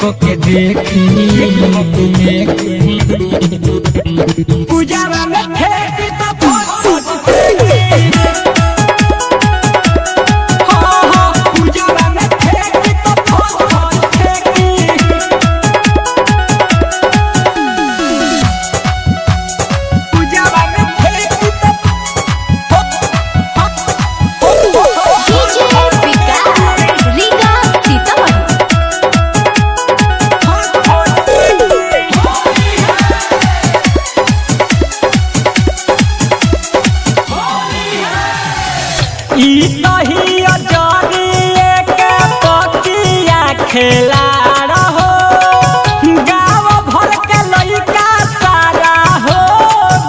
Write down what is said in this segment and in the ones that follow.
को के देखी पूजा में फेंकी तो फट फेंकी पूजा में फेंकी तो फट फेंकी पूजा में फेंकी तो खेला रहो गाँव भर के लइका सारा हो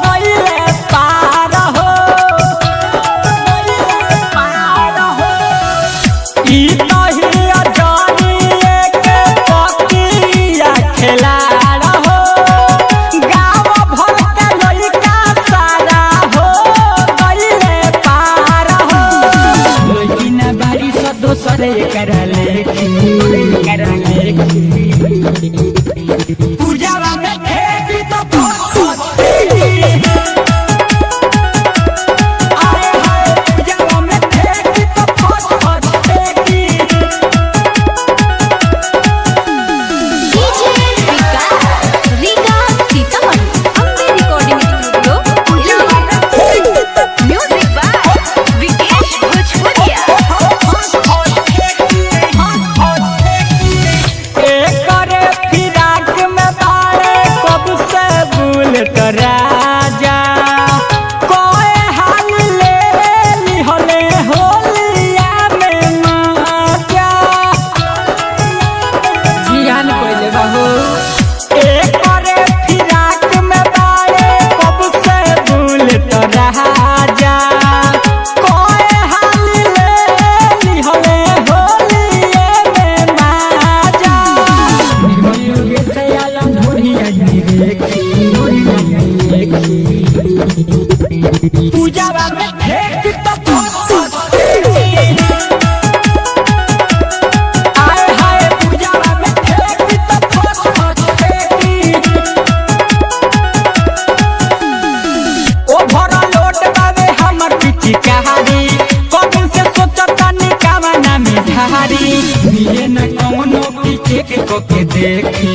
गइले पार हो ई तहिया जानिए के पकिया खेला रहो गाँव भर के लइका सारा हो गइले पार हो लेकिन बारी से दोसरे कर लेखी पूजा में फेंकी तो फट फेंकी आए हाय पूजा में फेंकी तो फट फेंकी DJ Vikas Riga Sitamarhi Ambe recording studio Puja music by Vikesh Bhojpuriya तो राजा कोई हाल ले लिहले होलिया में माजा जियान कोइले बाबू एक करे फिराक में बाड़े कब से भूल तो राजा कोई हाल ले लिहले होलिया में माजा निर्मयुगे से आलम धोरिया देखी पूजा में फेंकी तो फट फेंकी आए हाय पूजा में फेंकी तो फट फेंकी ओ भरा लोट बावे हमर पिची कहानी कबिल से सोचता निकावना में धारी मिले न कौनो पीछे के को के देखी